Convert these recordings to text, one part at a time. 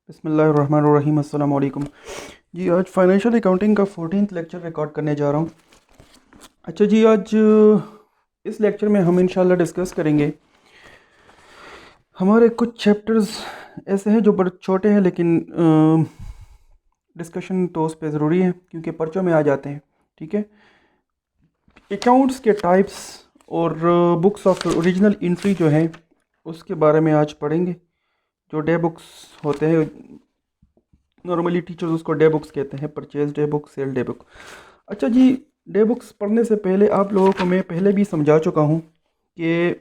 बिस्मिल्लाहिर्रहमानिर्रहीम अस्सलाम वालेकुम जी। आज फाइनेंशियल अकाउंटिंग का 14th लेक्चर रिकॉर्ड करने जा रहा हूँ। अच्छा जी, आज इस लेक्चर में हम इंशाल्लाह डिस्कस करेंगे हमारे कुछ चैप्टर्स ऐसे हैं जो बड़े छोटे हैं, लेकिन डिस्कशन तो उस पर ज़रूरी है क्योंकि पर्चों में आ जाते हैं। ठीक है, अकाउंट्स के टाइप्स और बुक्स ऑफ ओरिजिनल एंट्री जो है उसके बारे में आज पढ़ेंगे। जो डे बुक्स होते हैं, नॉर्मली टीचर्स उसको डे बुक्स कहते हैं, purchase day book, sale day book. अच्छा जी, डे बुक्स पढ़ने से पहले आप लोगों को मैं पहले भी समझा चुका हूँ कि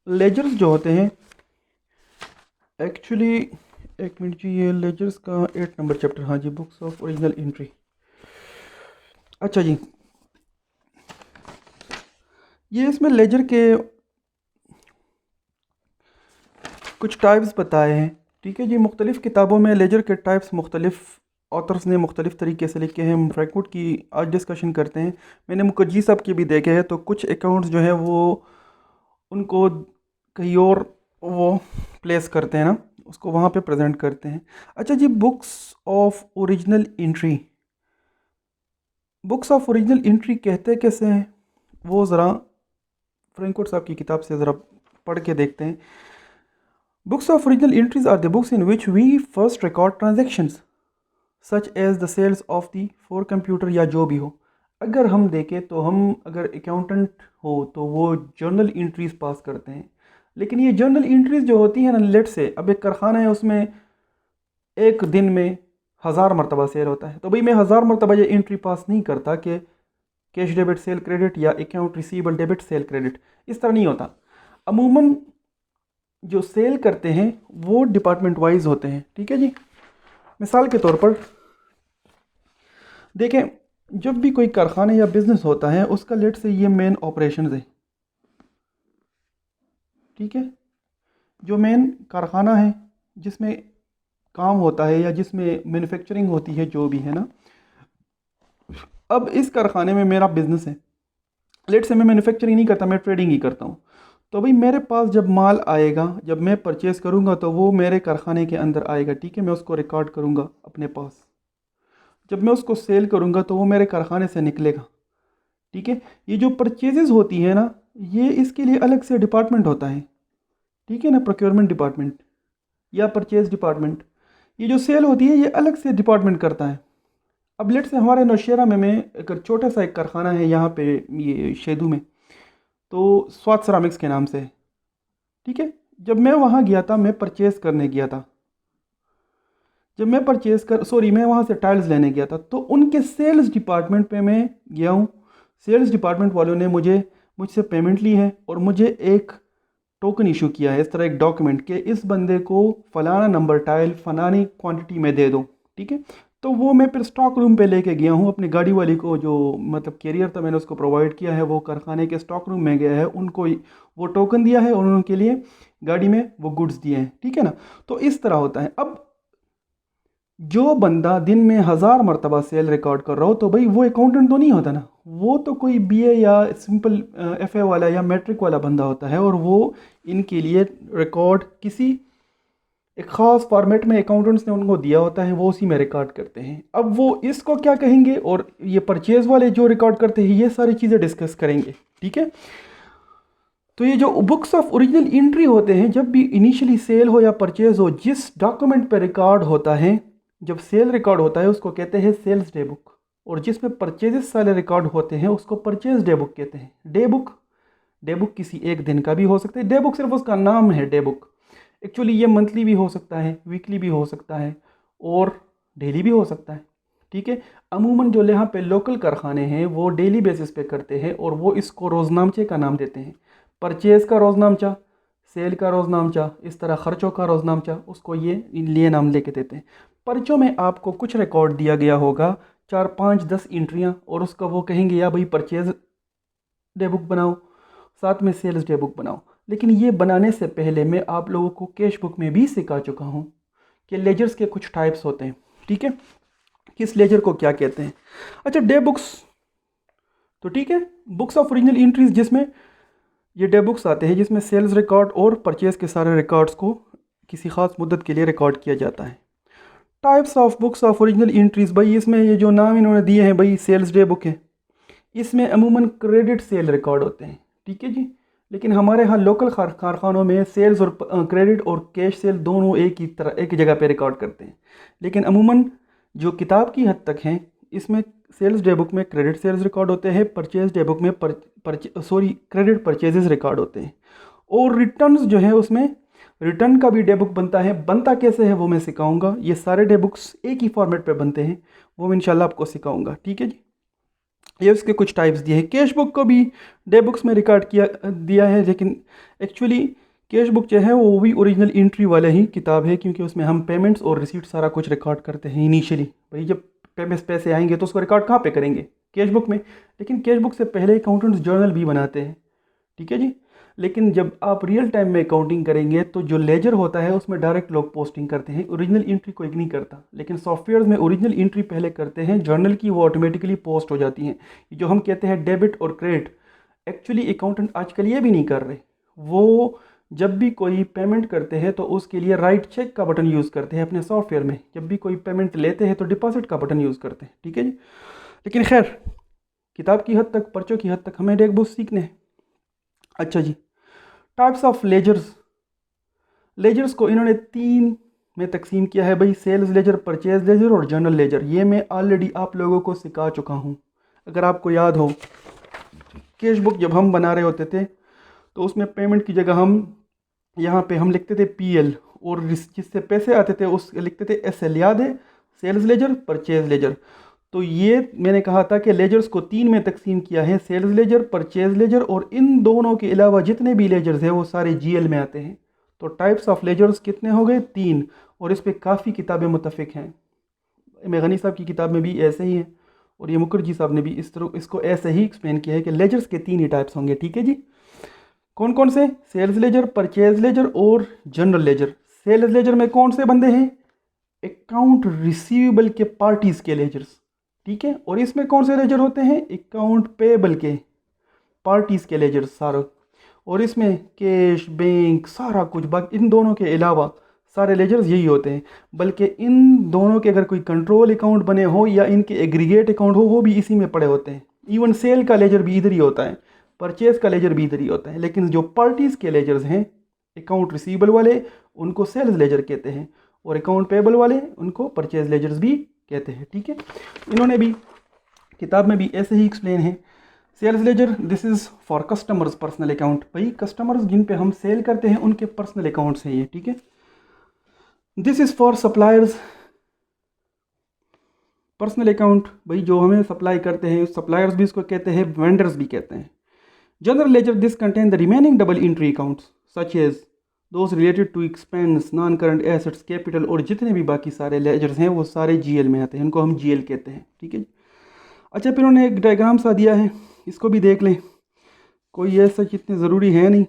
लेजर्स जो होते हैं एक्चुअली, एक मिनट जी, ये लेजर्स का 8 नंबर चैप्टर, हाँ जी, बुक्स ऑफ ओरिजिनल एंट्री। अच्छा जी, ये इसमें लेजर के कुछ टाइप्स बताए हैं। ठीक है जी, मुख्तलिफ़ किताबों में लेजर के टाइप्स मुख्तलिफ़ ऑथर्स ने मुख्तलिफ़ तरीके से लिखे हैं। हम फ्रैंकफर्ट की आज डिस्कशन करते हैं। मैंने मुकज्जी साहब के भी देखे हैं, तो कुछ अकाउंट्स जो है वो उनको कहीं और वो प्लेस करते हैं ना, उसको वहाँ पे प्रेजेंट करते हैं। अच्छा जी, books of original entry, books of original entry कहते कैसे हैं वो ज़रा फ्रैंकफर्ट साहब की किताब से ज़रा पढ़ के देखते हैं। Books of original entries are the books in which we first record transactions such as the sales of the for computer या जो भी हो। अगर हम देखें तो हम अगर अकाउंटेंट हो तो वो जर्नल एंट्रीज पास करते हैं, लेकिन ये जर्नल एंट्रीज जो होती है ना, लेट से अब एक कारखाना है, उसमें एक दिन में 1000 मरतबा सेल होता है, तो भाई मैं 1000 मरतबा ये एंट्री पास नहीं करता कि कैश डेबिट सेल क्रेडिट या account receivable debit cell credit, इस तरह नहीं होता। अमूमन जो सेल करते हैं वो डिपार्टमेंट वाइज होते हैं। ठीक है जी, मिसाल के तौर पर देखें, जब भी कोई कारखाना या बिजनेस होता है उसका लेट से ये मेन ऑपरेशंस है। ठीक है, जो मेन कारखाना है जिसमें काम होता है या जिसमें मैन्युफैक्चरिंग होती है, जो भी है ना, अब इस कारखाने में मेरा बिजनेस है, लेट से मैं मैन्युफैक्चरिंग नहीं करता, मैं ट्रेडिंग ही करता हूँ। तो भाई मेरे पास जब माल आएगा, जब मैं परचेज़ करूँगा तो वो मेरे कारखाने के अंदर आएगा। ठीक है, मैं उसको रिकॉर्ड करूँगा अपने पास। जब मैं उसको सेल करूँगा तो वो मेरे कारखाने से निकलेगा। ठीक है, ये जो परचेजेस होती है ना, ये इसके लिए अलग से डिपार्टमेंट होता है। ठीक है ना, प्रोक्योरमेंट डिपार्टमेंट या परचेज डिपार्टमेंट। ये जो सेल होती है ये अलग से डिपार्टमेंट करता है। अब लेट से हमारे नौशेरा में एक छोटा सा एक कारखाना है यहाँ पे, ये शेदू में, तो स्वाद सरामिक्स के नाम से है। ठीक है, जब मैं वहाँ गया था, मैं परचेज़ करने गया था, जब मैं मैं वहाँ से टाइल्स लेने गया था, तो उनके सेल्स डिपार्टमेंट पे मैं गया हूँ। सेल्स डिपार्टमेंट वालों ने मुझसे पेमेंट ली है और मुझे एक टोकन इशू किया है, इस तरह एक डॉक्यूमेंट के इस बंदे को फलाना नंबर टाइल फलानी क्वांटिटी में दे दो। ठीक है, तो वो मैं फिर स्टॉक रूम पे लेके गया हूँ अपनी गाड़ी वाली को, जो मतलब कैरियर था मैंने उसको प्रोवाइड किया है, वो कारखाने के स्टॉक रूम में गया है, उनको वो टोकन दिया है और उनके लिए गाड़ी में वो गुड्स दिए हैं। ठीक है ना, तो इस तरह होता है। अब जो बंदा दिन में 1000 मरतबा सेल रिकॉर्ड कर रहा हो, तो भाई वो अकाउंटेंट तो नहीं होता ना, वो तो कोई बीए या सिंपल एफए वाला या मैट्रिक वाला बंदा होता है, और वो इनके लिए रिकॉर्ड किसी एक ख़ास फॉर्मेट में अकाउंटेंट्स ने उनको दिया होता है, वो उसी में रिकॉर्ड करते हैं। अब वो इसको क्या कहेंगे और ये परचेज़ वाले जो रिकॉर्ड करते हैं, ये सारी चीज़ें डिस्कस करेंगे। ठीक है, तो ये जो बुक्स ऑफ ओरिजिनल एंट्री होते हैं, जब भी इनिशियली सेल हो या परचेज हो, जिस डॉक्यूमेंट पर रिकॉर्ड होता है, जब सेल रिकॉर्ड होता है उसको कहते हैं सेल्स डे बुक, और जिसमें परचेजेस सारे रिकॉर्ड होते हैं उसको परचेज डे बुक कहते हैं। डे बुक किसी एक दिन का भी हो सकता है, डे बुक सिर्फ उसका नाम है डे बुक। एक्चुअली ये मंथली भी हो सकता है, वीकली भी हो सकता है और डेली भी हो सकता है। ठीक है, अमूमन जो यहाँ पे लोकल कारखाने हैं वो डेली बेसिस पे करते हैं और वो इसको रोज़नामचे का नाम देते हैं। परचेज़ का रोज़नामचा, सेल का रोज़नामचा, इस तरह ख़र्चों का रोज़नामचा, उसको ये लिए नाम लेके देते हैं। पर्चों में आपको कुछ रिकॉर्ड दिया गया होगा, 4 5 10 एंट्रियाँ, और उसका वो कहेंगे या भाई परचेज़ डे बुक बनाओ, साथ में सेल्स डे बुक बनाओ। लेकिन ये बनाने से पहले मैं आप लोगों को कैश बुक में भी सिखा चुका हूँ कि लेजर्स के कुछ टाइप्स होते हैं। ठीक है, किस लेजर को क्या कहते हैं। अच्छा, डे बुक्स तो ठीक है, बुक्स ऑफ ओरिजिनल एंट्रीज, जिसमें ये डे बुक्स आते हैं जिसमें सेल्स रिकॉर्ड और परचेज़ के सारे रिकॉर्ड्स को किसी ख़ास मुद्दत के लिए रिकॉर्ड किया जाता है। Types of books of original entries, भाई इसमें ये जो नाम इन्होंने दिए हैं भाई, सेल्स डे बुक है, इसमें अमूमन क्रेडिट सेल रिकॉर्ड होते हैं, ठीक है जी। लेकिन हमारे यहाँ लोकल कारखानों में सेल्स और क्रेडिट और कैश सेल दोनों एक ही जगह पे रिकॉर्ड करते हैं। लेकिन अमूमन जो किताब की हद तक हैं, इसमें सेल्स डे बुक में क्रेडिट सेल्स रिकॉर्ड होते हैं, परचेज डे बुक में क्रेडिट परचेजेस रिकॉर्ड होते हैं। और रिटर्न्स जो है उसमें रिटर्न का भी डे बुक बनता है। बनता कैसे है वो मैं सिखाऊंगा। ये सारे डे बुक्स एक ही फॉर्मेट पे बनते हैं, वो मैं इंशाल्लाह आपको सिखाऊंगा, ठीक है जी। ये उसके कुछ टाइप्स दिए हैं। कैश बुक को भी डे बुक्स में रिकॉर्ड किया दिया है, लेकिन एक्चुअली कैश बुक जो है वो भी ओरिजिनल एंट्री वाला ही किताब है, क्योंकि उसमें हम पेमेंट्स और रिसीट सारा कुछ रिकॉर्ड करते हैं इनिशियली। भाई जब पैसे आएंगे तो उसको रिकॉर्ड कहाँ पे करेंगे? कैश बुक में। लेकिन कैश बुक से पहले अकाउंटेंट्स जर्नल भी बनाते हैं, ठीक है जी। लेकिन जब आप रियल टाइम में अकाउंटिंग करेंगे तो जो लेजर होता है उसमें डायरेक्ट लोग पोस्टिंग करते हैं, ओरिजिनल एंट्री कोई नहीं करता। लेकिन सॉफ्टवेयर में ओरिजिनल एंट्री पहले करते हैं, जर्नल की वो ऑटोमेटिकली पोस्ट हो जाती हैं। जो हम कहते हैं डेबिट और क्रेडिट, एक्चुअली अकाउंटेंट आजकल ये भी नहीं कर रहे। वो जब भी कोई पेमेंट करते हैं तो उसके लिए राइट चेक का बटन यूज़ करते हैं अपने सॉफ्टवेयर में। जब भी कोई पेमेंट लेते हैं तो डिपॉजिट का बटन यूज़ करते हैं, ठीक है जी। लेकिन खैर, किताब की हद तक, पर्चों की हद तक हमें डेक बुक सीखने हैं। अच्छा जी, टाइप्स ऑफ लेजर्स। लेजर्स को इन्होंने 3 में तकसीम किया है भाई, सेल्स लेजर, परचेज लेजर और जर्नल लेजर। ये मैं ऑलरेडी आप लोगों को सिखा चुका हूँ। अगर आपको याद हो, कैश बुक जब हम बना रहे होते थे तो उसमें पेमेंट की जगह हम यहाँ पे हम लिखते थे PL, और जिससे पैसे आते थे उस लिखते थे SL। याद है? Sales ledger, purchase ledger. तो ये मैंने कहा था कि लेजर्स को 3 में तकसीम किया है, सेल्स लेजर, परचेज लेजर, और इन दोनों के अलावा जितने भी लेजर्स हैं वो सारे GL में आते हैं। तो टाइप्स ऑफ लेजर्स कितने हो गए? 3। और इस पर काफ़ी किताबें मुतफिक हैं। मेघनी साहब की किताब में भी ऐसे ही है, और ये मुखर्जी साहब ने भी इस तरह इसको ऐसे ही एक्सप्लेन किया है कि लेजर्स के 3 ही टाइप्स होंगे, ठीक है जी। कौन कौन से? सेल्स लेजर, परचेज लेजर और जनरल लेजर। सेल्स लेजर में कौन से बंदे हैं? अकाउंट रिसीवेबल के पार्टीज के लेजर्स, ठीक है। और इसमें कौन से लेजर होते हैं? अकाउंट पेबल के पार्टीज के लेजर्स सारा। और इसमें कैश, बैंक, सारा कुछ, बाकी इन दोनों के अलावा सारे लेजर्स यही होते हैं। बल्कि इन दोनों के अगर कोई कंट्रोल अकाउंट बने हो या इनके एग्रीगेट अकाउंट हो, वो भी इसी में पड़े होते हैं। इवन सेल का लेजर भी इधर ही होता है, परचेज का लेजर भी इधर ही होता है। लेकिन जो पार्टीज के लेजर्स हैं, अकाउंट रिसीवेबल वाले, उनको सेल्स लेजर कहते हैं, और अकाउंट पेबल वाले उनको परचेज लेजर्स भी कहते हैं, ठीक है। इन्होंने भी किताब में भी ऐसे ही एक्सप्लेन है। Sales ledger, this is for customers personal account. भाई कस्टमर्स जिन पे हम सेल करते हैं उनके पर्सनल अकाउंट्स हैं ये, ठीक है। This is for suppliers personal account, भाई जो हमें सप्लाई करते हैं, सप्लायर्स भी इसको कहते हैं, वेंडर्स भी कहते हैं। General ledger, this contain the remaining double entry accounts such as those related to expense, non current assets, capital, और जितने भी बाकी सारे लेजर्स हैं वो सारे GL में आते हैं, इनको हम GL कहते हैं, ठीक है। अच्छा, फिर उन्होंने एक डायग्राम सा दिया है, इसको भी देख लें। कोई ऐसा इतने ज़रूरी है नहीं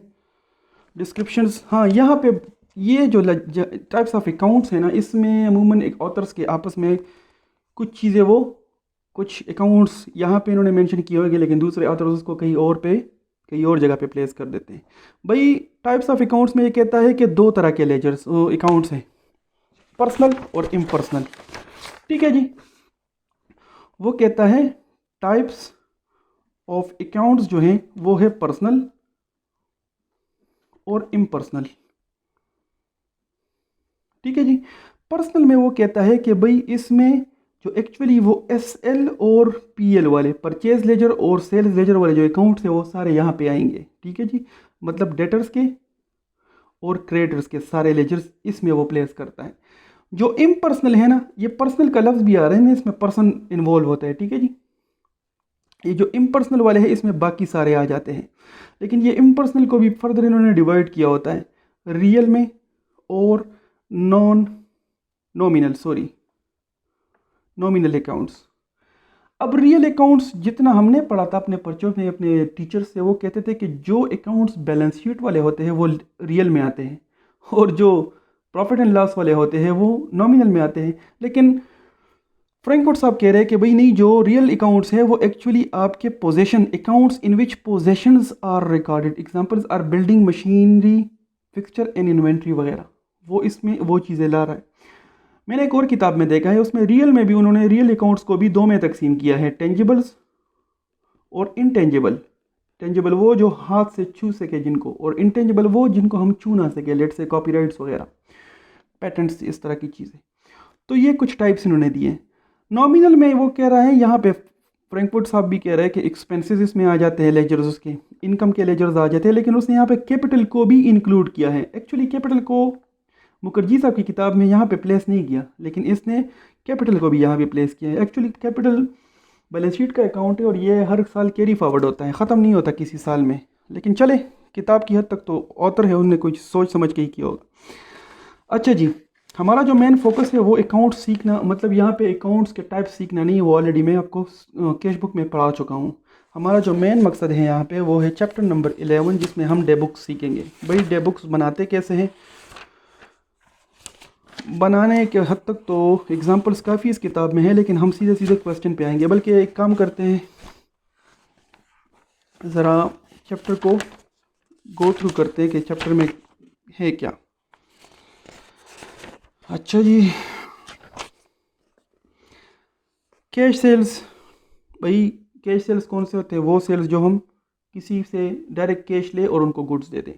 डिस्क्रिप्शंस। हाँ, यहाँ पे ये जो टाइप्स ऑफ अकाउंट्स हैं ना, इसमें अमूमन एक ऑथर्स के आपस में कुछ चीज़ें, वो कुछ अकाउंट्स यहाँ पे इन्होंने मेंशन किए होंगे, लेकिन दूसरे ऑथर्स उसको कहीं और जगह पे प्लेस कर देते हैं। भाई टाइप्स ऑफ अकाउंट्स में ये कहता है कि 2 तरह के लेजर्स अकाउंट्स हैं, पर्सनल और इम्पर्सनल, ठीक है जी। वो कहता है टाइप्स ऑफ अकाउंट्स जो हैं वो है पर्सनल और इम्पर्सनल, ठीक है जी। पर्सनल में वो कहता है कि भाई इसमें जो एक्चुअली वो SL और PL वाले, परचेज लेजर और सेल्स लेजर वाले जो अकाउंट्स है वो सारे यहाँ पे आएंगे, ठीक है जी। मतलब डेटर्स के और क्रेडिटर्स के सारे लेजर्स इसमें वो प्लेस करता है। जो इम्पर्सनल है ना, ये पर्सनल का लफ्ज़ भी आ रहा है ना, इसमें पर्सन इन्वॉल्व होता है, ठीक है जी। ये जो इम्पर्सनल वाले हैं इसमें बाकी सारे आ जाते हैं। लेकिन ये इम्पर्सनल को भी फर्दर इन्होंने डिवाइड किया होता है रियल में और नॉमिनल अकाउंट्स। अब रियल अकाउंट्स जितना हमने पढ़ा था अपने पर्चों में अपने टीचर से, वो कहते थे कि जो अकाउंट्स बैलेंस शीट वाले होते हैं वो रियल में आते हैं, और जो प्रॉफिट एंड लॉस वाले होते हैं वो नॉमिनल में आते हैं। लेकिन फ्रैंकफर्ट साहब कह रहे हैं कि भाई नहीं, जो रियल अकाउंट्स है वो एक्चुअली आपके possession, accounts in which possessions are recorded, examples are building, machinery, fixture and inventory वगैरह, वो इसमें वो चीज़ें ला रहा है। मैंने एक और किताब में देखा है, उसमें रियल में भी उन्होंने रियल अकाउंट्स को भी दो में तकसीम किया है, टेंजिबल्स और इनटेंजिबल। टेंजिबल वो जो हाथ से छू सके जिनको, और इनटेंजिबल वो जिनको हम छू ना सके, लेट से कॉपीराइट्स वगैरह, पेटेंट्स, इस तरह की चीज़ें। तो ये कुछ टाइप्स इन्होंने दिए हैं। नॉमिनल में वो कह रहा है यहाँ पे, फ्रैंकफर्ट साहब भी कह रहे हैं कि एक्सपेंसेस इसमें आ जाते हैं, लेजर्स उसके, इनकम के लेजर्स आ जाते हैं, लेकिन उसने यहाँ पे कैपिटल को भी इंक्लूड किया है। एक्चुअली कैपिटल को मुखर्जी साहब की किताब में यहाँ पे प्लेस नहीं किया, लेकिन इसने कैपिटल को भी यहाँ पे प्लेस किया है। एक्चुअली कैपिटल बैलेंस शीट का अकाउंट है और ये हर साल कैरी फॉरवर्ड होता है, ख़त्म नहीं होता किसी साल में। लेकिन चले, किताब की हद तक तो ऑथर है, उनने कुछ सोच समझ के ही किया होगा। अच्छा जी, हमारा जो मेन फोकस है वो अकाउंट्स सीखना, मतलब यहाँ पे अकाउंट्स के टाइप सीखना नहीं है, वो ऑलरेडी मैं आपको कैश बुक में पढ़ा चुका हूँ। हमारा जो मेन मकसद है यहाँ पे वो है चैप्टर नंबर 11, जिसमें हम डे बुक्स सीखेंगे। भाई डे बुक्स बनाते कैसे हैं, बनाने के हद तक तो एग्जांपल्स काफ़ी इस किताब में है, लेकिन हम सीधे सीधे क्वेश्चन पे आएंगे। बल्कि एक काम करते हैं, ज़रा चैप्टर को गो थ्रू करते हैं कि चैप्टर में है क्या। अच्छा जी, कैश सेल्स। भाई कैश सेल्स कौन से होते हैं, वो सेल्स जो हम किसी से डायरेक्ट कैश ले और उनको गुड्स दे दें।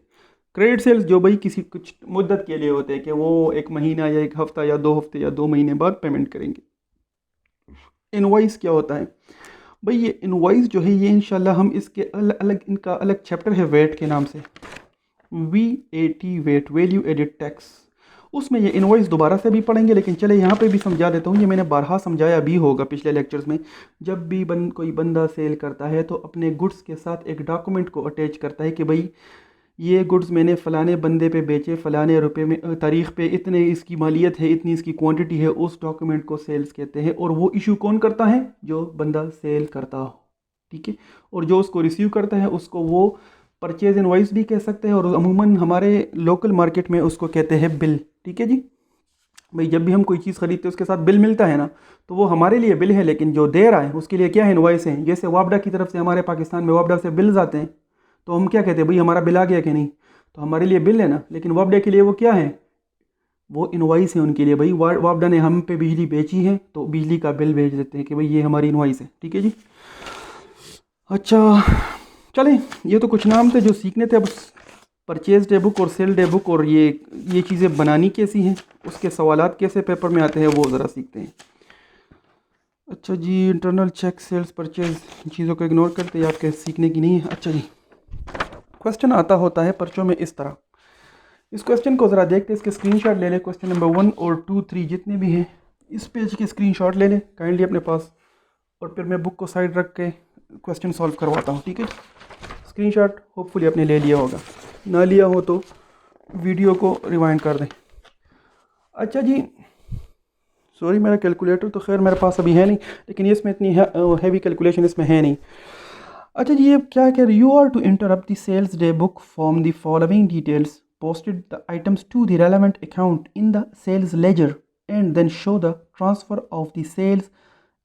क्रेडिट सेल्स जो भाई किसी कुछ मुद्दत के लिए होते हैं, कि वो एक महीना या एक हफ्ता या 2 हफ्ते या 2 महीने बाद पेमेंट करेंगे। इनवॉइस क्या होता है भाई, ये इनवॉइस जो है ये इंशाल्लाह हम इसके अलग अलग, इनका अलग चैप्टर है वेट के नाम से, VAT, VAT, value added tax. उसमें ये इनवॉइस दोबारा से भी पढ़ेंगे, लेकिन चले यहाँ पे भी समझा देता हूँ। ये मैंने बारहा समझाया भी होगा पिछले लेक्चर्स में। जब भी कोई बंदा सेल करता है तो अपने गुड्स के साथ एक डॉक्यूमेंट को अटैच करता है कि भाई ये गुड्स मैंने फ़लाने बंदे पे बेचे, फ़लाने रुपए में तारीख़ पे, इतने इसकी मालियत है, इतनी इसकी क्वांटिटी है। उस डॉक्यूमेंट को सेल्स कहते हैं। और वो इशू कौन करता है, जो बंदा सेल करता हो, ठीक है। और जो उसको रिसीव करता है उसको वो परचेज इनवॉइस भी कह सकते हैं, और अमूमन हमारे लोकल मार्केट में उसको कहते हैं बिल, ठीक है जी। भाई जब भी हम कोई चीज़ खरीदते हैं उसके साथ बिल मिलता है ना, तो वो हमारे लिए बिल है, लेकिन जो दे रहा है उसके लिए क्या है, इनवॉइस है। जैसे वापडा की तरफ से, हमारे पाकिस्तान में वापडा से बिल्स आते हैं, तो हम क्या कहते हैं, भाई हमारा बिल आ गया कि नहीं, तो हमारे लिए बिल है ना। लेकिन वापडा के लिए वो क्या है, वो इनवॉइस है उनके लिए। भाई वापडा ने हम पे बिजली बेची है, तो बिजली का बिल भेज देते हैं कि भाई ये हमारी इनवॉइस है, ठीक है जी। अच्छा चलें, ये तो कुछ नाम थे जो सीखने थे। अब परचेज डे बुक और सेल डे बुक और ये चीज़ें बनानी कैसी हैं, उसके सवालात कैसे पेपर में आते हैं, वो ज़रा सीखते हैं। अच्छा जी, इंटरनल चेक, सेल्स, परचेज, चीज़ों को इग्नोर करते हैं, आपके सीखने की नहीं है। अच्छा जी, क्वेश्चन आता होता है पर्चों में इस तरह। इस क्वेश्चन को ज़रा देखते हैं, इसके स्क्रीनशॉट ले लें। क्वेश्चन नंबर 1 और 2, 3 जितने भी हैं, इस पेज के स्क्रीनशॉट ले लें काइंडली अपने पास, और फिर मैं बुक को साइड रख के क्वेश्चन सॉल्व करवाता हूँ, ठीक है। स्क्रीनशॉट होपफुली आपने ले लिया होगा, ना लिया हो तो वीडियो को रिवाइंड कर दें। अच्छा जी, सॉरी मेरा कैलकुलेटर तो खैर मेरे पास अभी है नहीं, लेकिन ये इसमें इतनी हैवी कैलकुलेशन इसमें है नहीं। अच्छा जी, ये क्या कह रहे, you are to interrupt the sales day book from the following details, posted the items to the relevant account in the sales ledger and then show the transfer of the sales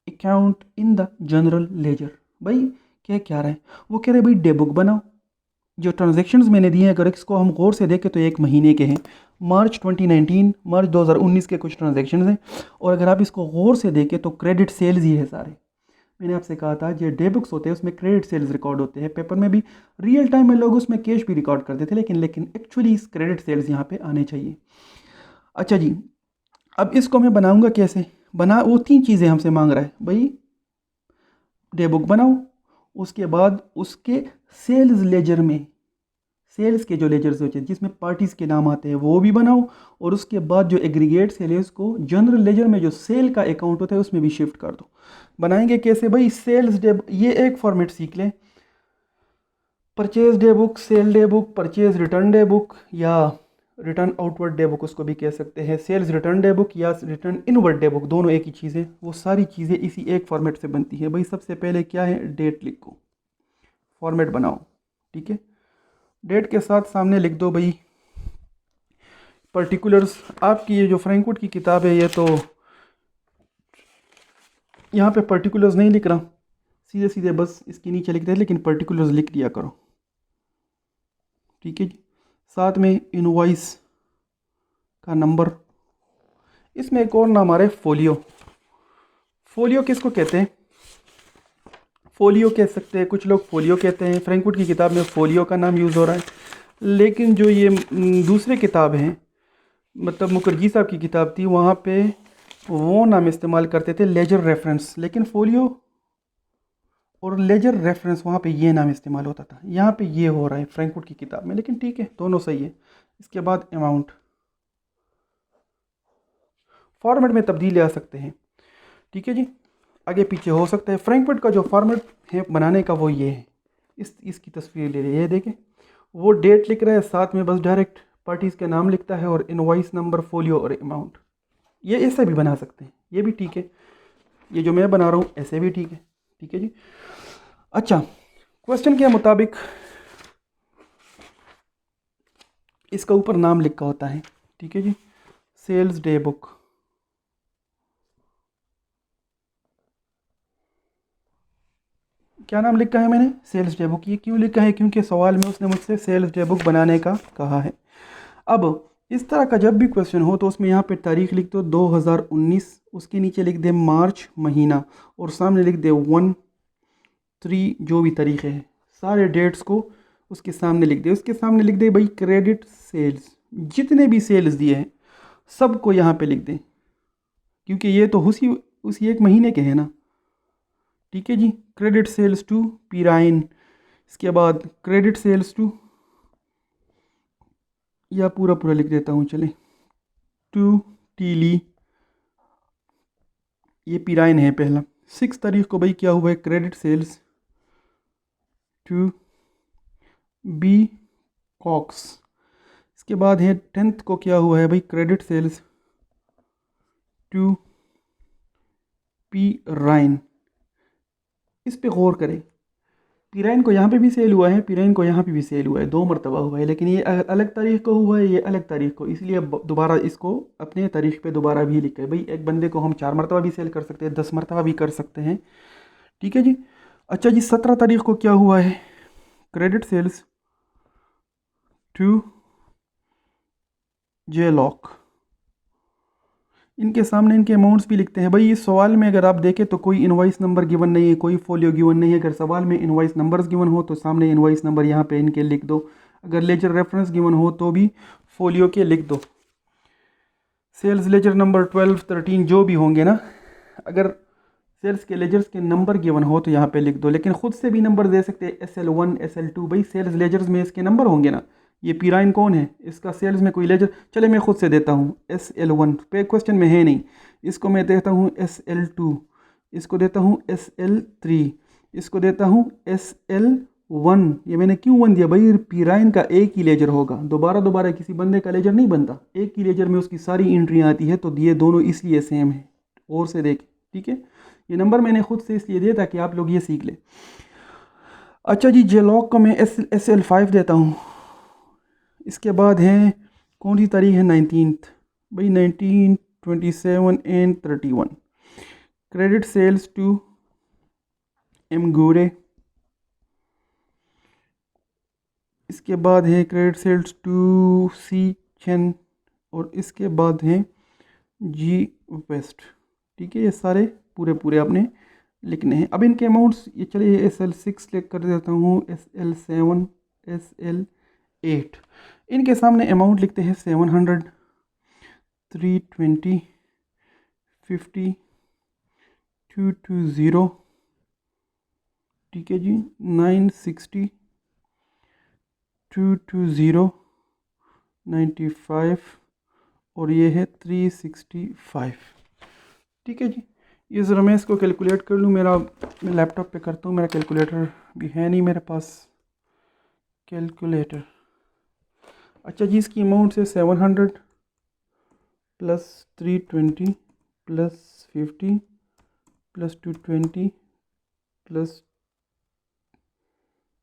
account in the general ledger। भाई क्या रहा है, वो कह रहे भाई day book बनाओ। जो ट्रांजेक्शन्स मैंने दिए हैं, अगर इसको हम गौर से देखें तो 1 महीने के हैं, मार्च 2019, मार्च 2019 के कुछ ट्रांजेक्शन्स हैं। और अगर आप इसको गौर से देखें तो क्रेडिट सेल्स ही है सारे। मैंने आपसे कहा था जो डे बुक्स होते हैं उसमें क्रेडिट सेल्स रिकॉर्ड होते हैं। पेपर में भी रियल टाइम में लोग उसमें कैश भी रिकॉर्ड करते थे, लेकिन एक्चुअली इस क्रेडिट सेल्स यहाँ पे आने चाहिए। अच्छा जी, अब इसको मैं बनाऊंगा कैसे, वो 3 चीज़ें हमसे मांग रहा है। भाई डे बुक बनाओ, उसके बाद उसके सेल्स लेजर में, सेल्स के जो लेजर्स होते हैं जिसमें पार्टीज़ के नाम आते हैं वो भी बनाओ, और उसके बाद जो एग्रीगेट सेल है उसको जनरल लेजर में जो सेल का अकाउंट होता है उसमें भी शिफ्ट कर दो। बनाएंगे कैसे भाई, सेल्स डे, ये एक फॉर्मेट सीख लें, purchase day book, sale day book, purchase return day book, या रिटर्न आउटवर्ड डे बुक उसको भी कह सकते हैं, सेल्स रिटर्न डे बुक या रिटर्न इनवर्ड डे बुक, दोनों एक ही चीज़ है। वो सारी चीज़ें इसी एक फॉर्मेट से बनती है। भाई सबसे पहले क्या है, डेट लिखो, फॉर्मेट बनाओ, ठीक है। डेट के साथ सामने लिख दो भाई पर्टिकुलर्स। आपकी ये जो फ्रैंकफर्ट की किताब है, ये तो यहाँ पे पर्टिकुलर्स नहीं लिख रहा, सीधे सीधे बस इसके नीचे लिख दे, लेकिन पर्टिकुलर्स लिख दिया करो, ठीक है जी। साथ में इनवॉइस का नंबर। इसमें एक और नाम आ रहा है फोलियो। फोलियो किसको कहते हैं? फोलियो कह सकते हैं, कुछ लोग फोलियो कहते हैं। फ्रैंकफर्ट की किताब में फोलियो का नाम यूज़ हो रहा है, लेकिन जो ये दूसरे किताब हैं, मतलब मुखर्जी साहब की किताब थी, वहाँ पे वो नाम इस्तेमाल करते थे लेजर रेफरेंस, लेकिन फोलियो और लेजर रेफरेंस वहाँ पे ये नाम इस्तेमाल होता था। यहाँ पे ये हो रहा है फ्रैंकफर्ट की किताब में, लेकिन ठीक है, दोनों सही है। इसके बाद अमाउंट, फॉर्मेट में तब्दीली आ सकते हैं, ठीक है जी, आगे पीछे हो सकता है। फ्रैंकफर्ट का जो फॉर्मेट है बनाने का वो ये है, इसकी तस्वीर ले रही है, देखें, वो डेट लिख रहा है, साथ में बस डायरेक्ट पार्टीज़ के नाम लिखता है और इनवॉइस नंबर, फोलियो और अमाउंट। ये ऐसे भी बना सकते हैं, ये भी ठीक है। ये जो मैं बना रहा हूँ ऐसे भी ठीक है, ठीक है जी। अच्छा, क्वेश्चन के मुताबिक इसका ऊपर नाम लिखा होता है, ठीक है जी। सेल्स डे बुक, क्या नाम लिखा है मैंने? Sales day book. ये क्यों लिखा है? क्योंकि सवाल में उसने मुझसे सेल्स डे बुक बनाने का कहा है। अब इस तरह का जब भी क्वेश्चन हो तो उसमें यहाँ पे तारीख लिख दो 2019, उसके नीचे लिख दे मार्च महीना, और सामने लिख दे 1-3, जो भी तारीख है सारे डेट्स को उसके सामने लिख दे। उसके सामने लिख दे भाई क्रेडिट सेल्स, जितने भी सेल्स दिए हैं सबको यहाँ पे लिख दें, क्योंकि ये तो उसी एक महीने के हैं ना, ठीक है जी। क्रेडिट सेल्स टू पीराइन, इसके बाद क्रेडिट सेल्स टू, या पूरा पूरा लिख देता हूँ चले, टू टीली, ये पीराइन है पहला। 6 तारीख को भाई क्या हुआ है? Credit sales to B Cox. इसके बाद है 10th को क्या हुआ है भाई? Credit sales to P Rhine. इस पे गौर करें, पीराइन को यहाँ पे भी सेल हुआ है, पीराइन को यहाँ पे भी सेल हुआ है, 2 मरतबा हुआ है, लेकिन ये अलग तारीख को हुआ है, ये अलग तारीख को, इसलिए दोबारा इसको अपने तारीख पे दोबारा भी लिखा है। भाई एक बंदे को हम 4 मरतबा भी सेल कर सकते हैं, 10 मरतबा भी कर सकते हैं, ठीक है जी। अच्छा जी, 17 तारीख को क्या हुआ है? Credit sales to J Lock. इनके सामने इनके अमाउंट्स भी लिखते हैं। भाई इस सवाल में अगर आप देखें तो कोई इनवॉइस नंबर गिवन नहीं है, कोई फोलियो गिवन नहीं है। अगर सवाल में इनवॉइस नंबर्स गिवन हो तो सामने इनवॉइस नंबर यहाँ पे इनके लिख दो, अगर लेजर रेफरेंस गिवन हो तो भी फोलियो के लिख दो। सेल्स लेजर नंबर 12, 13 जो भी होंगे ना, अगर सेल्स के लेजर्स के नंबर गिवन हो तो यहाँ पे लिख दो, लेकिन ख़ुद से भी नंबर दे सकते हैं, SL1 SL2। भाई सेल्स लेजर्स में इसके नंबर होंगे ना। ये पीराइन कौन है? इसका सेल्स में कोई लेजर, चले मैं खुद से देता हूँ SL1 पे, क्वेश्चन में है नहीं, इसको मैं देता हूँ SL2, इसको देता हूँ SL3, इसको देता हूँ SL1। ये मैंने क्यों 1 दिया भाई? पीराइन का एक ही लेजर होगा, दोबारा दोबारा किसी बंदे का लेजर नहीं बनता, एक ही लेजर में उसकी सारी एंट्रियाँ आती है, तो ये दोनों इसलिए सेम है। और से देखें, ठीक है। ये नंबर मैंने खुद से इसलिए दिया ताकि आप लोग ये सीख लें। अच्छा जी, जेलॉक को मैं SL5 देता हूँ। इसके बाद है कौन सी तारीख है? 19th भाई, 19, 27 एंड 31। क्रेडिट सेल्स टू एमगोरे। इसके बाद है क्रेडिट सेल्स टू सी चेन, और इसके बाद है जी वेस्ट, ठीक है। ये सारे पूरे पूरे आपने लिखने हैं। अब इनके अमाउंट्स, ये चलिए SL6 लिख कर देता हूँ, SL7, SL8। इनके सामने अमाउंट लिखते हैं 700, 320, 50, 220, ठीक है जी, 960, 220, 95, और ये है 365, ठीक है जी। ये ज़रा मैं इसको कैलकुलेट कर लूँ, मैं लैपटॉप पे करता हूँ, मेरा कैलकुलेटर भी है नहीं मेरे पास कैलकुलेटर। अच्छा जी, इसकी अमाउंट है 700 plus 320 plus 50 plus 220 plus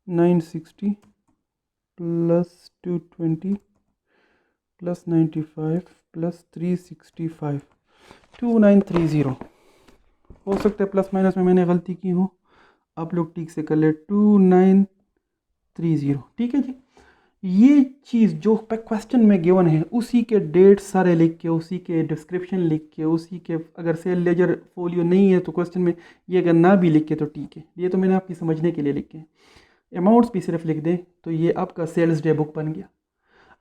960 plus 220 plus 95 plus 365, 2930। हो सकता है प्लस माइनस में मैंने गलती की हो, आप लोग ठीक से कर ले। 2930, ठीक है जी। ये चीज़ जो क्वेश्चन में गिवन है उसी के डेट सारे लिख के, उसी के डिस्क्रिप्शन लिख के, उसी के अगर सेल लेजर फोलियो नहीं है तो क्वेश्चन में ये अगर ना भी लिख के तो ठीक है, ये तो मैंने आपकी समझने के लिए लिखे। अमाउंट्स भी सिर्फ लिख दें तो ये आपका सेल्स डे बुक बन गया।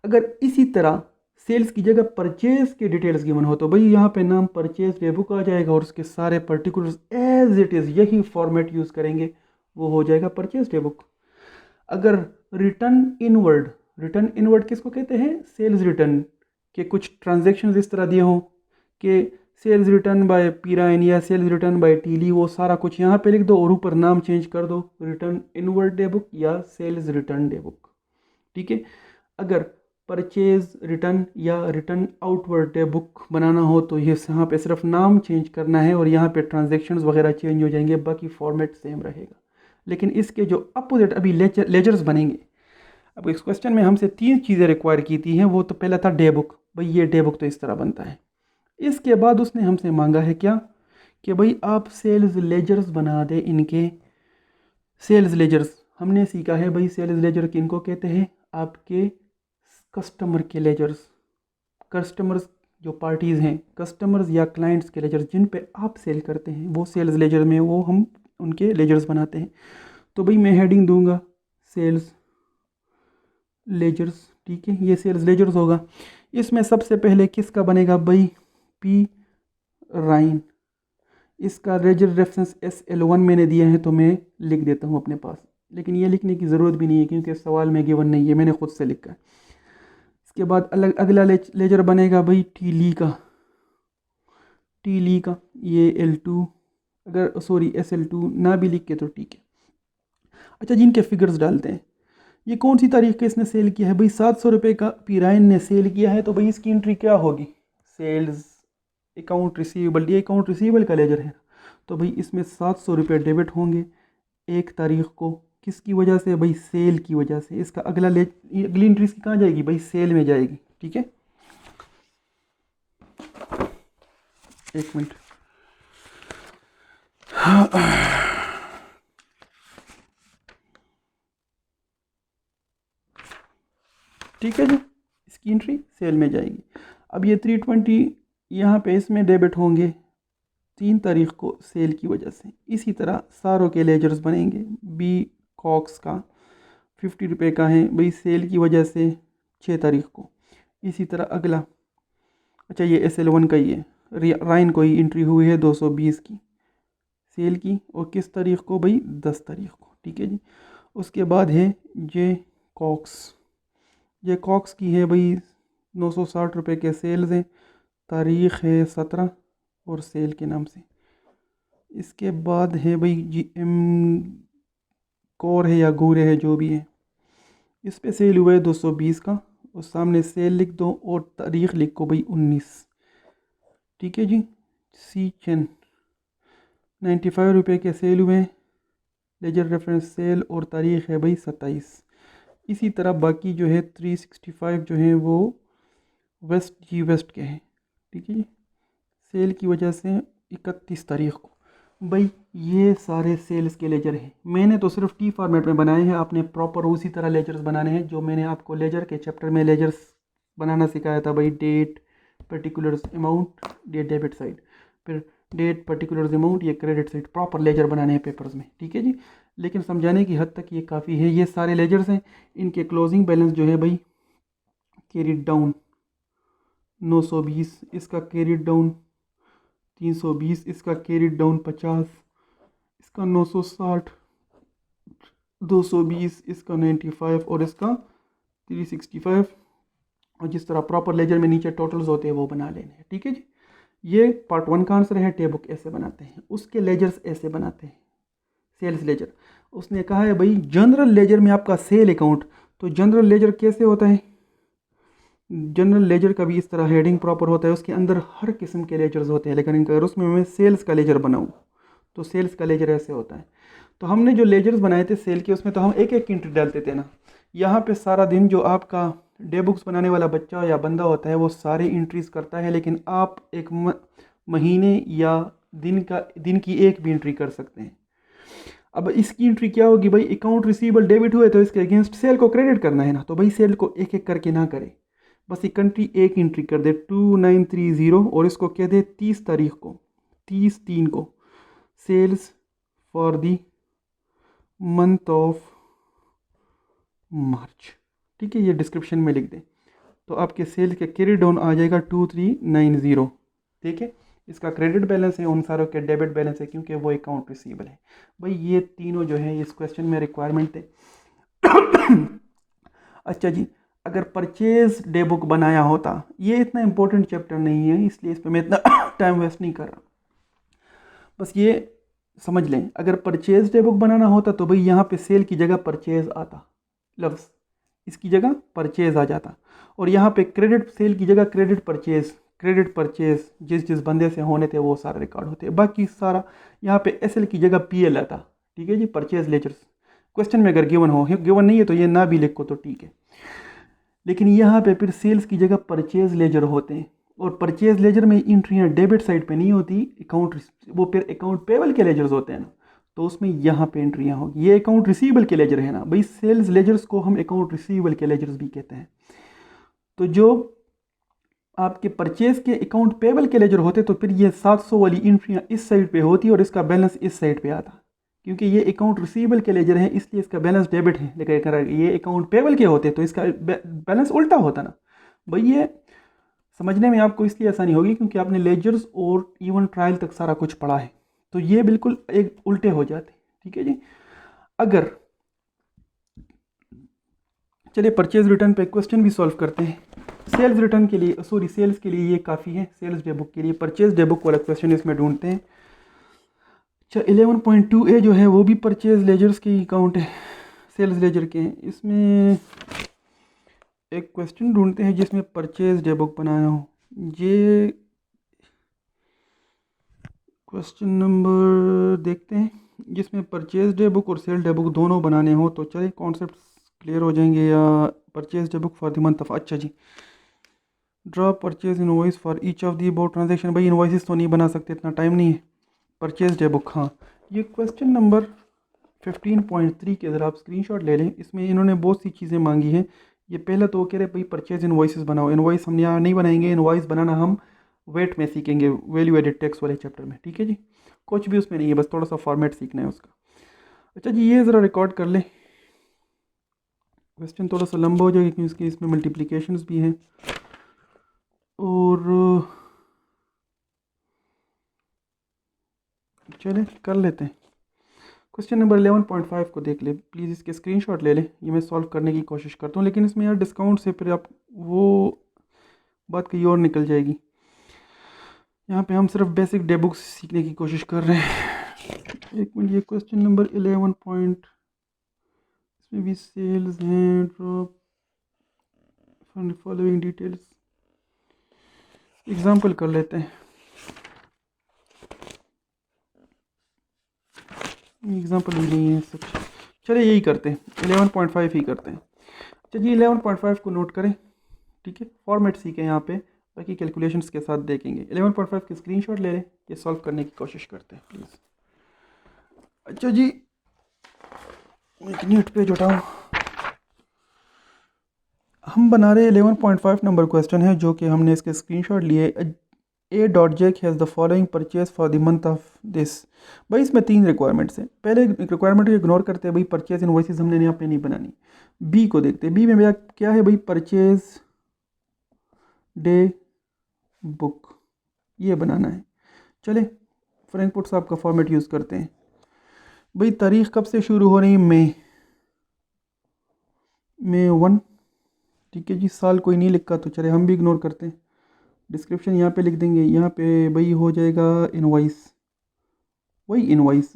अगर इसी तरह सेल्स की जगह परचेज के डिटेल्स गिवन हो तो भाई यहाँ पे नाम परचेज डे बुक आ जाएगा और उसके सारे पर्टिकुलर्स एज इट इज़ यही फॉर्मेट यूज़ करेंगे, वो हो जाएगा परचेज डे बुक। अगर रिटर्न इनवर्ड किसको कहते हैं? सेल्स रिटर्न के कुछ ट्रांजैक्शंस इस तरह दिए हों कि सेल्स रिटर्न बाय पीराइन या सेल्स रिटर्न बाय टीली, वो सारा कुछ यहाँ पे लिख दो और ऊपर नाम चेंज कर दो, रिटर्न इनवर्ड डे बुक या सेल्स रिटर्न डे बुक। ठीक है। अगर परचेज रिटर्न या रिटर्न आउटवर्ड डे बुक बनाना हो तो ये यहाँ पे सिर्फ नाम चेंज करना है और यहाँ पे ट्रांजैक्शंस वगैरह चेंज हो जाएंगे, बाकी फॉर्मेट सेम रहेगा। लेकिन इसके जो अपोजिट अभी लेजर्स बनेंगे, अब इस क्वेश्चन में हमसे 3 चीज़ें रिक्वायर की थी हैं। वो तो पहला था डे बुक, भाई ये डे बुक तो इस तरह बनता है। इसके बाद उसने हमसे मांगा है क्या कि भाई आप सेल्स लेजर्स बना दे इनके। सेल्स लेजर्स हमने सीखा है भाई, सेल्स लेजर किनको कहते हैं? आपके कस्टमर के लेजर्स, कस्टमर्स जो पार्टीज़ हैं, कस्टमर्स या क्लाइंट्स के लेजर्स जिन पे आप सेल करते हैं, वो सेल्स लेजर में वो हम उनके लेजर्स बनाते हैं। तो भाई मैं हेडिंग दूंगा सेल्स लेजर्स। ठीक है, ये सेल्स लेजर्स होगा। इसमें सबसे पहले किसका बनेगा भाई? पी राइन। इसका लेजर रेफरेंस SL1 मैंने दिया है तो मैं लिख देता हूँ अपने पास, लेकिन ये लिखने की ज़रूरत भी नहीं है क्योंकि सवाल में गिवन नहीं है, मैंने खुद से लिखा है। इसके बाद अगला लेजर बनेगा भाई टी ली का, ये L2, अगर सॉरी SL2 ना भी लिख के तो ठीक है। अच्छा, जिनके फिगर्स डालते हैं, ये कौन सी तारीख के इसने सेल किया है भाई? 700 रुपये का पीराइन ने सेल किया है, तो भाई इसकी एंट्री क्या होगी? सेल्स अकाउंट रिसीवेबल, ये अकाउंट रिसीवेबल का लेजर है, तो भाई इसमें 700 रुपये डेबिट होंगे 1 तारीख को। किसकी वजह से भाई? सेल की वजह से। इसका अगली एंट्री इसकी कहाँ जाएगी भाई? सेल में जाएगी। ठीक है, एक मिनट। ठीक है जी, इसकी एंट्री सेल में जाएगी। अब ये 320 यहाँ पे इसमें डेबिट होंगे 3 तारीख को सेल की वजह से। इसी तरह सारों के लेजर्स बनेंगे। बी कॉक्स का 50 रुपये का है भाई, सेल की वजह से 6 तारीख को। इसी तरह अगला, अच्छा ये SL1 का ही है, राइन को ही एंट्री हुई है 220 की सेल की, और किस तारीख को भाई? 10 तारीख को। ठीक है जी। उसके बाद है जे कॉक्स की है भाई 960 रुपये के सेल्स हैं, तारीख़ है 17 और सेल के नाम से। इसके बाद है भाई GM कोर है या गोरे है जो भी है, इस पे सेल हुआ है 220 का, और सामने सेल लिख दो और तारीख़ लिखो भाई 19। ठीक है जी। सी चेन 95 रुपये के सेल हुए, लेजर रेफरेंस सेल और तारीख़ है भाई 27। इसी तरह बाकी जो है 365 जो है वो वेस्ट के हैं। ठीक है जी। सेल की वजह से 31 तारीख को। भाई ये सारे सेल्स के लेजर हैं, मैंने तो सिर्फ टी फॉर्मेट में बनाए हैं, आपने प्रॉपर उसी तरह लेजर्स बनाने हैं जो मैंने आपको लेजर के चैप्टर में लेजर्स बनाना सिखाया था भाई। Date, particulars, amount, date debit side, फिर डेट, पर्टिकुलर्स, अमाउंट, ये क्रेडिट साइड, प्रॉपर लेजर बनाने हैं पेपर्स में। ठीक है जी। लेकिन समझाने की हद तक ये काफ़ी है। ये सारे लेजर्स हैं, इनके क्लोजिंग बैलेंस जो है भाई कैरीड डाउन 920, इसका कैरीड डाउन 320, इसका कैरीड डाउन 50, इसका 960, 220, इसका 95 और इसका 365। और जिस तरह प्रॉपर लेजर में नीचे टोटल्स होते हैं वो बना लेने हैं। ठीक है जी। ये पार्ट 1 का आंसर है। टे बुक ऐसे बनाते हैं, उसके लेजर्स ऐसे बनाते हैं। सेल्स लेजर उसने कहा है भाई जनरल लेजर में आपका सेल अकाउंट, तो जनरल लेजर कैसे होता है? जनरल लेजर का भी इस तरह हेडिंग प्रॉपर होता है, उसके अंदर हर किस्म के लेजर्स होते हैं, लेकिन अगर उसमें मैं सेल्स का लेजर बनाऊँ तो सेल्स का लेजर ऐसे होता है। तो हमने जो लेजर्स बनाए थे सेल के, उसमें तो हम एक एक एंट्री डालते थे ना। यहाँ पे सारा दिन जो आपका डे बुक्स बनाने वाला बच्चा या बंदा होता है वो सारे एंट्रीज़ करता है, लेकिन आप एक महीने या दिन की एक भी एंट्री कर सकते हैं। अब इसकी एंट्री क्या होगी भाई, अकाउंट रिसीवेबल डेबिट हुए तो इसके अगेंस्ट सेल को क्रेडिट करना है ना, तो भाई सेल को एक एक करके ना करे, बस एक कंट्री एक एंट्री कर दे 2930 और इसको कह दे 30 तारीख को, 30/3 को sales for the month of March. ठीक है, ये डिस्क्रिप्शन में लिख दें तो आपके सेल के कैरी डाउन आ जाएगा 2390। ठीक है, इसका क्रेडिट बैलेंस है, उन सारों के डेबिट बैलेंस है क्योंकि वो अकाउंट रिसीवेबल है। भाई ये तीनों जो है इस क्वेश्चन में रिक्वायरमेंट थे। अच्छा जी, अगर परचेज डे बुक बनाया होता, ये इतना इंपॉर्टेंट चैप्टर नहीं है इसलिए इस पर मैं इतना टाइम वेस्ट नहीं कर रहा, बस ये समझ लें अगर परचेज डे बुक बनाना होता तो भाई यहाँ पे सेल की जगह परचेज आता, लफ्ज़ इसकी जगह परचेज आ जाता, और यहाँ पे क्रेडिट सेल की जगह क्रेडिट परचेज जिस जिस बंदे से होने थे वो सारा रिकॉर्ड होते, बाकी सारा यहाँ पे एसएल की जगह पीएल आता। ठीक है जी, परचेज लेजर्स क्वेश्चन में अगर गिवन हो, गिवन नहीं है तो ये ना भी लिखो तो ठीक है, लेकिन यहाँ पे फिर सेल्स की जगह परचेज लेजर होते हैं, और परचेज लेजर में एंट्रियाँ डेबिट साइड पे नहीं होती, अकाउंट वो फिर अकाउंट पेबल के लेजर्स होते हैं ना, तो उसमें यहाँ पे एंट्रियाँ होगी। ये अकाउंट रिसीवेबल के लेजर है ना भाई, सेल्स लेजर्स को हम अकाउंट रिसीवेबल के लेजर्स भी कहते हैं। तो जो आपके परचेज के अकाउंट पेबल के लेजर होते तो फिर ये 700 वाली एंट्रियाँ इस साइड पे होती और इसका बैलेंस इस साइड पे आता, क्योंकि ये अकाउंट रिसीवेबल के लेजर है इसलिए इसका बैलेंस डेबिट है, लेकिन अगर ये अकाउंट पेबल के होते तो इसका बैलेंस उल्टा होता ना। भाई ये समझने में आपको इसलिए आसानी होगी क्योंकि आपने लेजर्स और इवन ट्रायल तक सारा कुछ पढ़ा है, तो ये बिल्कुल एक उल्टे हो जाते। ठीक है जी, अगर चलिए परचेज रिटर्न पे क्वेश्चन भी सॉल्व करते हैं। सेल्स रिटर्न के लिए सेल्स के लिए ये काफ़ी है, सेल्स डे बुक के लिए परचेज डे बुक वाला क्वेश्चन इसमें ढूंढते हैं। अच्छा 11.2a जो है वो भी परचेज लेजर्स के अकाउंट है, सेल्स लेजर के हैं। इसमें एक क्वेश्चन ढूंढते हैं जिसमें परचेज डे बुक बनाया हो। ये क्वेश्चन नंबर देखते हैं जिसमें परचेज डे बुक और सेल डे बुक दोनों बनाने हो, तो चलिए कॉन्सेप्ट क्लियर हो जाएंगे। या purchase day book for the month of, अच्छा जी, draw purchase invoice for each of the about transaction. भाई इनवॉइसेस तो नहीं बना सकते, इतना टाइम नहीं है। परचेज डे बुक, हाँ ये क्वेश्चन नंबर 15.3 के ज़रा आप स्क्रीनशॉट ले लें, इसमें इन्होंने बहुत सी चीज़ें मांगी हैं। ये पहला तो वो कह रहे भाई परचेज इनवॉइसेस बनाओ, इनवॉइस हम यहाँ नहीं बनाएंगे, इनवॉइस बनाना हम वेट में सीखेंगे, वैल्यू एडेड टैक्स वाले चैप्टर में। ठीक है जी, कुछ भी उसमें नहीं है, बस थोड़ा सा फॉर्मेट सीखना है उसका। अच्छा जी, ये ज़रा रिकॉर्ड कर लें, क्वेश्चन थोड़ा सा लंबा हो जाएगा क्योंकि इसमें मल्टीप्लिकेशंस भी हैं और चले कर लेते हैं। क्वेश्चन नंबर 11.5 को देख ले प्लीज़, इसके स्क्रीनशॉट ले लें, ये मैं सॉल्व करने की कोशिश करता हूँ, लेकिन इसमें यार डिस्काउंट से फिर आप वो बात कहीं और निकल जाएगी। यहाँ पे हम सिर्फ बेसिक डे बुक्स सीखने की कोशिश कर रहे हैं। एक मिनट, ये क्वेश्चन नंबर 11 पॉइंट, इसमें भी सेल्स हैं, ड्रॉप फॉलोइंग डिटेल्स, एग्जाम्पल कर लेते हैं। एग्जाम्पल भी नहीं है सच, चलिए यही करते हैं, 11.5 ही करते हैं। अच्छा जी 11.5 को नोट करें, ठीक है, फॉर्मेट सीखें यहाँ पे, बाकी कैलकुलेशंस के साथ देखेंगे। 11.5 के स्क्रीनशॉट ले लें, ये सॉल्व करने की कोशिश करते हैं प्लीज़। अच्छा जी, एक नेट पेज उठाओ, हम बना रहे 11.5 नंबर क्वेश्चन है जो कि हमने इसके स्क्रीनशॉट लिए। A.Jack has the following purchase for the month of this. भाई इसमें 3 रिक्वायरमेंट्स हैं, पहले रिक्वायरमेंट को इग्नोर करते हैं, भाई परचेज इनवॉइसेस हमने यहाँ पे नहीं बनानी। बी को देखते हैं, बी में मेरा क्या है भाई, परचेज डे बुक, ये बनाना है। चले फ्रैंकफुट साहब का फॉर्मेट यूज़ करते हैं। भाई तारीख़ कब से शुरू हो रही है, मई 1, ठीक है जी, साल कोई नहीं लिखा तो चले हम भी इग्नोर करते हैं। डिस्क्रिप्शन यहाँ पे लिख देंगे, यहाँ पे भाई हो जाएगा इनवॉइस, वही इनवॉइस,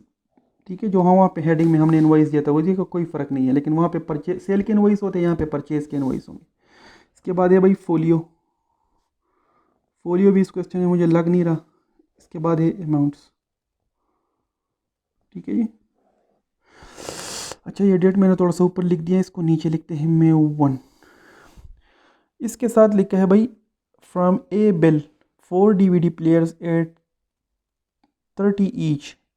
ठीक है, जो हाँ वहाँ पे हेडिंग में हमने इनवॉइस दिया था वही का कोई फ़र्क नहीं है, लेकिन वहाँ पे परचेज सेल के इनवॉइस होते हैं, यहाँ पे परचेज़ के इनवॉइस होंगे। इसके बाद है भाई फोलियो, फोलियो भी इस क्वेश्चन में मुझे लग नहीं रहा। इसके बाद है अमाउंट्स, ठीक है जी। अच्छा ये डेट मैंने थोड़ा सा ऊपर लिख दिया, इसको नीचे लिखते हैं मई 1। इसके साथ लिखा है भाई from A bill 4 DVD players eight 30 each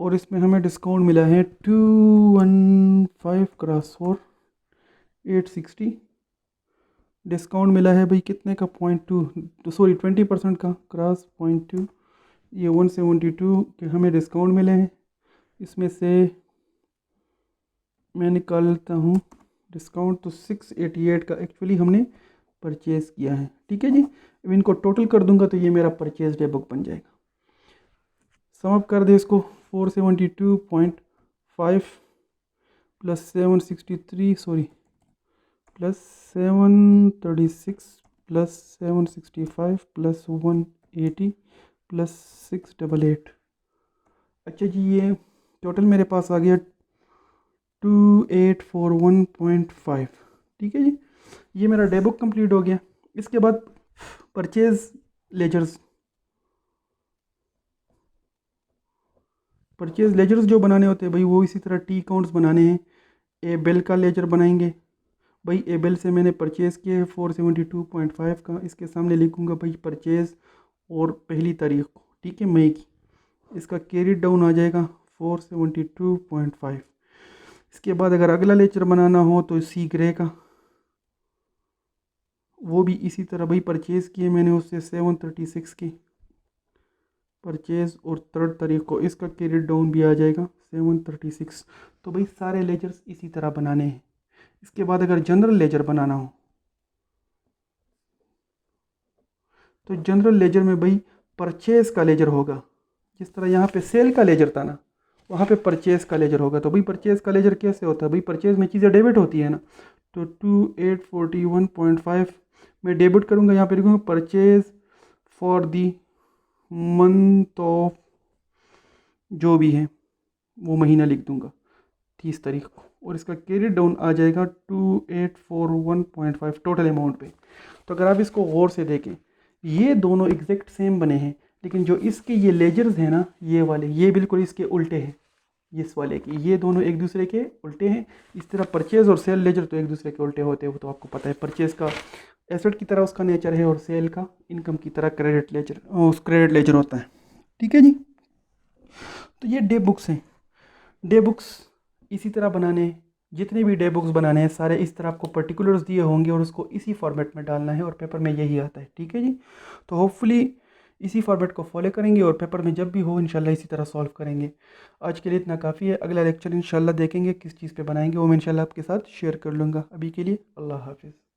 और इसमें हमें डिस्काउंट मिला है 215 क्रॉस 4 860। डिस्काउंट मिला है भाई कितने का, 0.2, सॉरी 20% का क्रॉस 0.2। ये 172 के हमें डिस्काउंट मिले हैं। इसमें से मैं निकालता हूँ डिस्काउंट, तो 688 का एक्चुअली हमने परचेज़ किया है। ठीक है जी, अब इनको टोटल कर दूंगा तो ये मेरा परचेज डे बुक बन जाएगा। सम अप कर दे इसको, 472.5 plus 763 sorry plus 736 plus 765 plus 180 plus 688। अच्छा जी, ये टोटल मेरे पास आ गया 2841.5। ठीक है जी, ये मेरा डे बुक कंप्लीट हो गया। इसके बाद परचेज लेजर्स, परचेज लेजर्स जो बनाने होते हैं भाई, वो इसी तरह टी अकाउंट्स बनाने हैं। ए बिल का लेजर बनाएंगे भाई। ए बिल से मैंने परचेज़ किया है 472.5 का। इसके सामने लिखूंगा भाई परचेज़ और पहली तारीख को, ठीक है, मई की। इसका कैरी डाउन आ जाएगा 472.5। इसके बाद अगर अगला लेजर बनाना हो तो सी ग्रे का, वो भी इसी तरह भाई परचेज़ किए मैंने उससे 736 की परचेज़ और 3 तारीख को इसका कैरी डाउन भी आ जाएगा 736। तो भाई सारे लेजर्स इसी तरह बनाने हैं। इसके बाद अगर जनरल लेजर बनाना हो तो जनरल लेजर में भाई परचेज़ का लेजर होगा। जिस तरह यहाँ पे सेल का लेजर था ना, वहाँ पे परचेज़ का लेजर होगा। तो भाई परचेज़ का लेजर कैसे होता है भाई, परचेज़ में चीज़ें डेबिट होती है ना, तो 2841.5 में डेबिट करूँगा। यहाँ पे लिखूँगा purchase for the month of, जो भी है वो महीना लिख दूँगा 30 तारीख को, और इसका कैरी डाउन आ जाएगा 2841.5 टोटल अमाउंट पे। तो अगर आप इसको गौर से देखें, ये दोनों एग्जैक्ट सेम बने हैं, लेकिन जो इसके ये लेजर्स हैं ना, ये वाले, ये बिल्कुल इसके उल्टे हैं। इस वाले के ये दोनों एक दूसरे के उल्टे हैं। इस तरह परचेज़ और सेल लेजर तो एक दूसरे के उल्टे होते हैं, वो तो आपको पता है। परचेज़ का एसेट की तरह उसका नेचर है, और सेल का इनकम की तरह क्रेडिट लेजर, उस क्रेडिट लेजर होता है। ठीक है जी, तो ये डे बुक्स हैं। डे बुक्स इसी तरह बनाने हैं, जितने भी डे बुक्स बनाने हैं सारे इस तरह आपको पर्टिकुलर्स दिए होंगे, और उसको इसी फॉर्मेट में डालना है, और पेपर में यही आता है। ठीक है जी, तो होपफुली इसी फॉर्मेट को फॉलो करेंगे, और पेपर में जब भी हो इंशाल्लाह इसी तरह सॉल्व करेंगे। आज के लिए इतना काफ़ी है। अगला लेक्चर इंशाल्लाह देखेंगे किस चीज़ पे बनाएंगे, वो मैं इंशाल्लाह आपके साथ शेयर कर लूँगा। अभी के लिए अल्लाह हाफिज़।